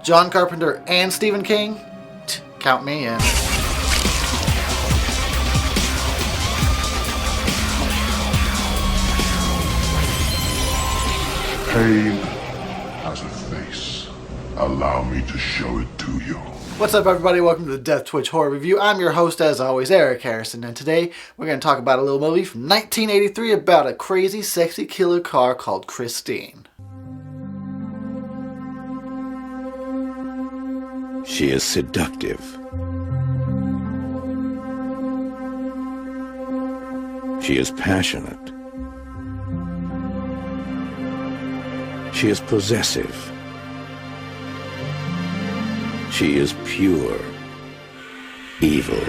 John Carpenter and Stephen King? Count me in. Pain has a face. Allow me to show it to you. What's up, everybody? Welcome to the Death Twitch Horror Review. I'm your host, as always, Eric Harrison, and today we're going to talk about a little movie from 1983 about a crazy, sexy killer car called Christine. She is seductive. She is passionate. She is possessive. She is pure evil.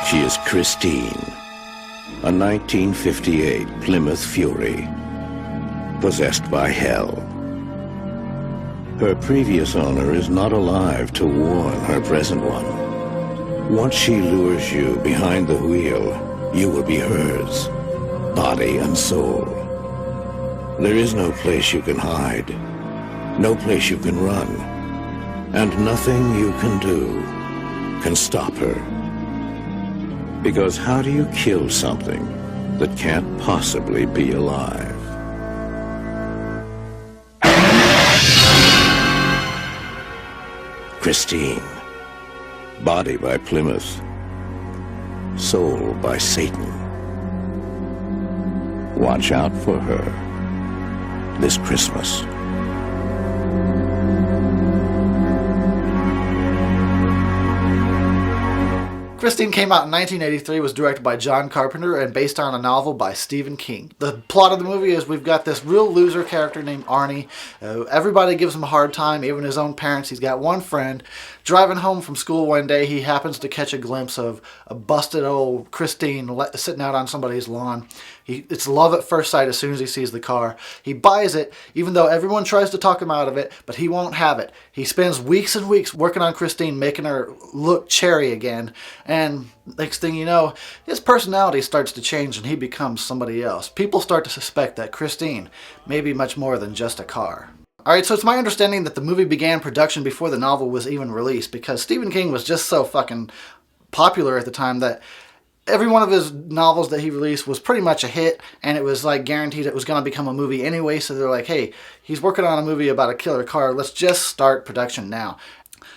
She is Christine, a 1958 Plymouth Fury, possessed by hell. Her previous owner is not alive to warn her present one. Once she lures you behind the wheel, you will be hers, body and soul. There is no place you can hide, no place you can run, and nothing you can do can stop her. Because how do you kill something that can't possibly be alive? Christine, body by Plymouth, soul by Satan. Watch out for her this Christmas. Christine came out in 1983, was directed by John Carpenter, and based on a novel by Stephen King. The plot of the movie is we've got this real loser character named Arnie. Everybody gives him a hard time, even his own parents. He's got one friend. Driving home from school one day, he happens to catch a glimpse of a busted old Christine sitting out on somebody's lawn. It's love at first sight as soon as he sees the car. He buys it, even though everyone tries to talk him out of it, but he won't have it. He spends weeks and weeks working on Christine, making her look cherry again. And next thing you know, his personality starts to change and he becomes somebody else. People start to suspect that Christine may be much more than just a car. Alright, so it's my understanding that the movie began production before the novel was even released, because Stephen King was just so fucking popular at the time that every one of his novels that he released was pretty much a hit, and it was like guaranteed it was going to become a movie anyway, so they're like, hey, he's working on a movie about a killer car, let's just start production now.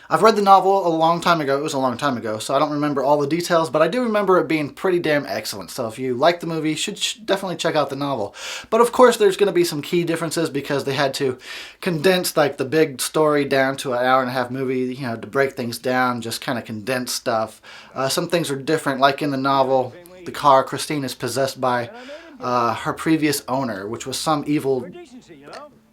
I've read the novel a long time ago. It was a long time ago, so I don't remember all the details, but I do remember it being pretty damn excellent. So if you like the movie, you should definitely check out the novel. But of course, there's going to be some key differences because they had to condense like the big story down to an hour-and-a-half movie, to break things down, just kind of condense stuff. Some things are different, like in the novel, the car, Christine is possessed by her previous owner, which was some evil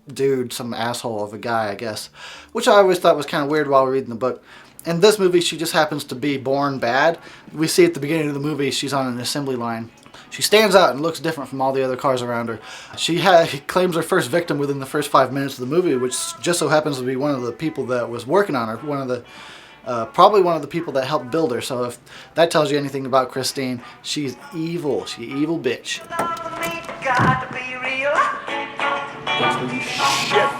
dude, some asshole of a guy, I guess, which I always thought was kind of weird while reading the book. In this movie, she just happens to be born bad. We see at the beginning of the movie, she's on an assembly line. She stands out and looks different from all the other cars around her. She claims her first victim within the first 5 minutes of the movie, which just so happens to be one of the people that was working on her, probably one of the people that helped build her. So if that tells you anything about Christine, she's evil. She's an evil bitch. Holy shit!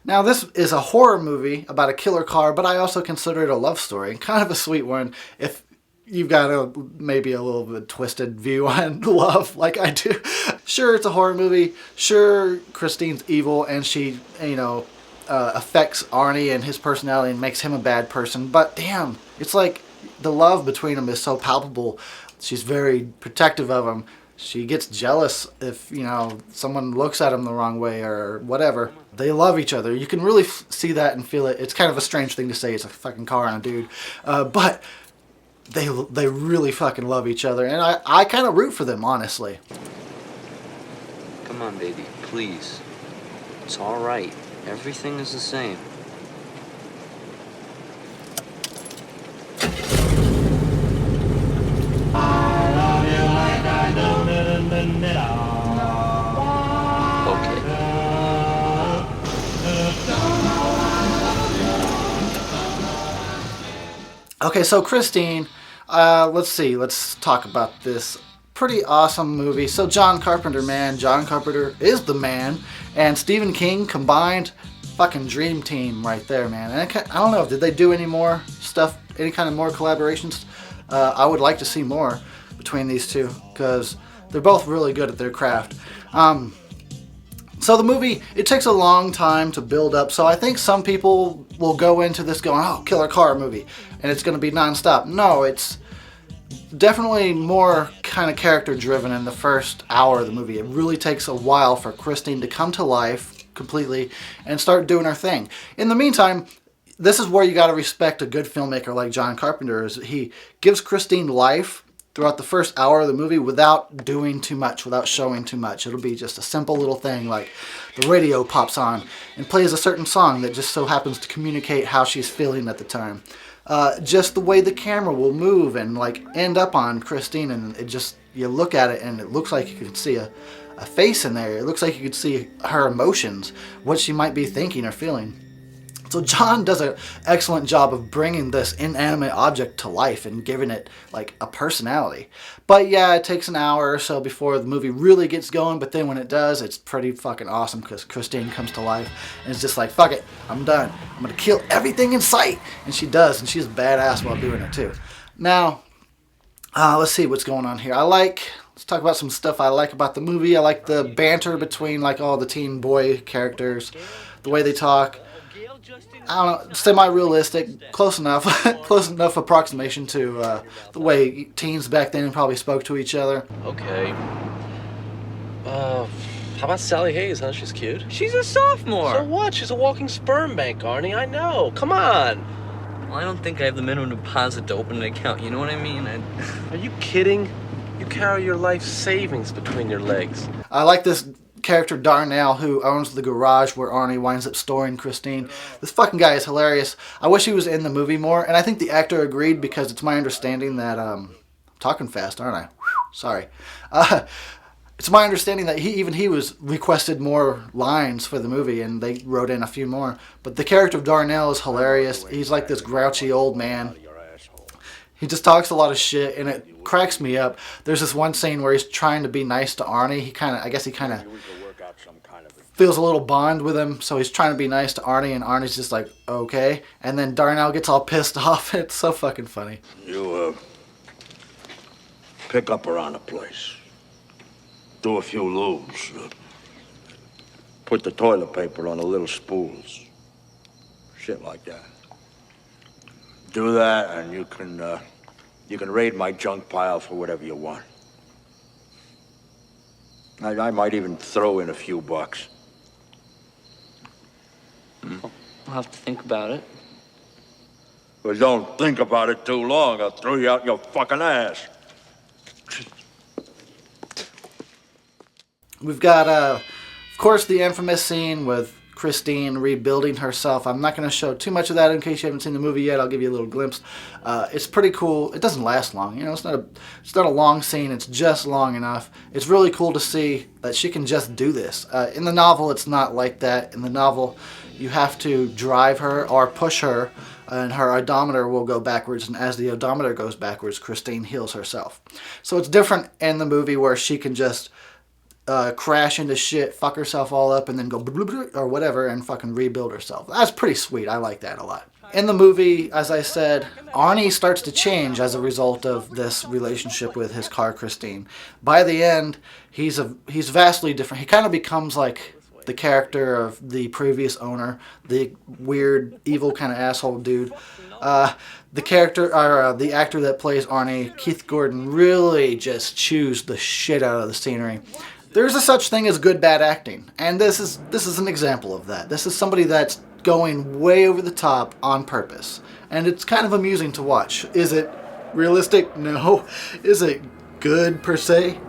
Now, this is a horror movie about a killer car, but I also consider it a love story, kind of a sweet one if you've got maybe a little bit twisted view on love like I do. Sure, it's a horror movie. Sure, Christine's evil and she, affects Arnie and his personality and makes him a bad person, but damn, it's like the love between them is so palpable. She's very protective of him. She gets jealous if, someone looks at him the wrong way or whatever. They love each other. You can really see that and feel it. It's kind of a strange thing to say. It's a fucking car and a dude. But they really fucking love each other. And I kind of root for them, honestly. Come on, baby. Please. It's all right. Everything is the same. Okay, so Christine, let's talk about this pretty awesome movie. So John Carpenter, man. John Carpenter is the man. And Stephen King combined, fucking dream team right there, man. And I don't know, did they do any more stuff, any kind of more collaborations? I would like to see more between these two, because they're both really good at their craft. So the movie, it takes a long time to build up. So I think some people will go into this going, oh, killer car movie, and it's going to be nonstop. No, it's definitely more kind of character driven in the first hour of the movie. It really takes a while for Christine to come to life completely and start doing her thing. In the meantime, this is where you got to respect a good filmmaker like John Carpenter. Is he gives Christine life throughout the first hour of the movie without doing too much, without showing too much. It'll be just a simple little thing like the radio pops on and plays a certain song that just so happens to communicate how she's feeling at the time. Just the way the camera will move and like end up on Christine, and it just, you look at it and it looks like you can see a face in there. It looks like you could see her emotions, what she might be thinking or feeling. So John does an excellent job of bringing this inanimate object to life and giving it like a personality. But yeah, it takes an hour or so before the movie really gets going, but then when it does, it's pretty fucking awesome because Christine comes to life and it's just like, fuck it, I'm done. I'm gonna kill everything in sight. And she does, and she's badass while doing it too. Now, let's see what's going on here. Let's talk about some stuff I like about the movie. I like the banter between like all the teen boy characters, the way they talk. I don't know, semi-realistic, close enough approximation to the way teens back then probably spoke to each other. Okay. How about Sally Hayes, huh? She's cute. She's a sophomore. So what? She's a walking sperm bank, Arnie. I know. Come on. Well, I don't think I have the minimum deposit to open an account. You know what I mean? Are you kidding? You carry your life savings between your legs. I like this character Darnell, who owns the garage where Arnie winds up storing Christine. This fucking guy is hilarious. I wish he was in the movie more, and I think the actor agreed, because it's my understanding that I'm talking fast, aren't I? Whew, sorry. It's my understanding that he was requested more lines for the movie, and they wrote in a few more. But the character of Darnell is hilarious. He's like this grouchy old man. He just talks a lot of shit, and it cracks me up. There's this one scene where he's trying to be nice to Arnie. He kind of feels a little bond with him, so he's trying to be nice to Arnie, and Arnie's just like, okay. And then Darnell gets all pissed off. It's so fucking funny. You, pick up around the place. Do a few loops. Put the toilet paper on the little spools. Shit like that. Do that, and you can raid my junk pile for whatever you want. I might even throw in a few bucks. I'll have to think about it. But don't think about it too long. I'll throw you out your fucking ass. We've got, of course, the infamous scene with Christine rebuilding herself. I'm not going to show too much of that in case you haven't seen the movie yet. I'll give you a little glimpse. It's pretty cool. It doesn't last long. You know, it's not a long scene. It's just long enough. It's really cool to see that she can just do this. In the novel, it's not like that. In the novel, you have to drive her or push her, and her odometer will go backwards. And as the odometer goes backwards, Christine heals herself. So it's different in the movie where she can just crash into shit, fuck herself all up, and then go blah, blah, blah, or whatever, and fucking rebuild herself. That's pretty sweet. I like that a lot. In the movie, as I said, Arnie starts to change as a result of this relationship with his car, Christine. By the end, he's vastly different. He kind of becomes like the character of the previous owner, the weird, evil kind of asshole dude. The character, or the actor that plays Arnie, Keith Gordon, really just chews the shit out of the scenery. There's a such thing as good bad acting, and this is an example of that. This is somebody that's going way over the top on purpose, and it's kind of amusing to watch. Is it realistic? No. Is it good per se?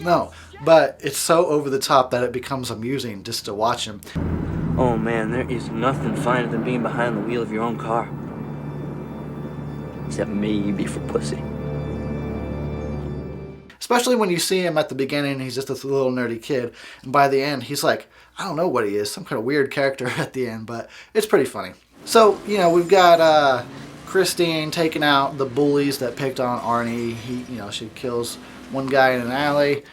No. But it's so over the top that it becomes amusing just to watch him. Oh man, there is nothing finer than being behind the wheel of your own car. Except maybe for pussy. Especially when you see him at the beginning, he's just this little nerdy kid. And by the end, he's like, I don't know what he is. Some kind of weird character at the end, but it's pretty funny. So, you know, we've got Christine taking out the bullies that picked on Arnie. She kills one guy in an alley.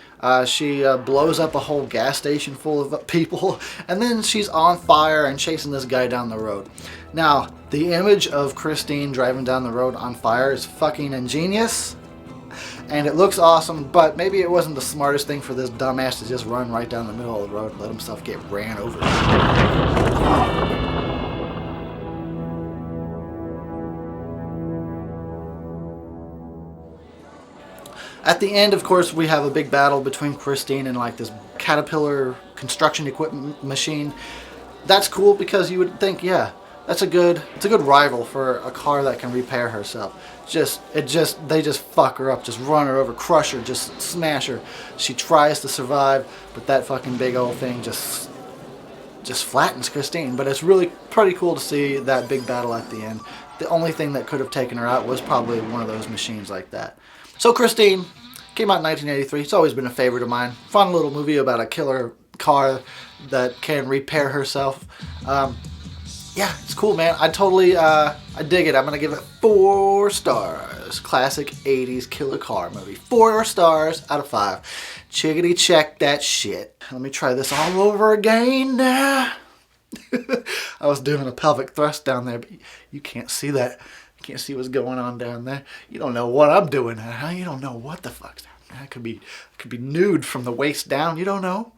She blows up a whole gas station full of people, and then she's on fire and chasing this guy down the road. Now, the image of Christine driving down the road on fire is fucking ingenious, and it looks awesome, but maybe it wasn't the smartest thing for this dumbass to just run right down the middle of the road and let himself get ran over. At the end, of course, we have a big battle between Christine and like this Caterpillar construction equipment machine. That's cool because you would think, yeah, it's a good rival for a car that can repair herself. They just fuck her up, just run her over, crush her, just smash her. She tries to survive, but that fucking big old thing just flattens Christine. But it's really pretty cool to see that big battle at the end. The only thing that could have taken her out was probably one of those machines like that. So Christine came out in 1983. It's always been a favorite of mine. Fun little movie about a killer car that can repair herself. Yeah, it's cool, man. I dig it. I'm gonna give it 4 stars. Classic 80s killer car movie. 4 stars out of 5. Chickity check that shit. Let me try this all over again now. I was doing a pelvic thrust down there, but you can't see that. You can't see what's going on down there. You don't know what I'm doing. You don't know what the fuck's happening. I could be nude from the waist down. You don't know.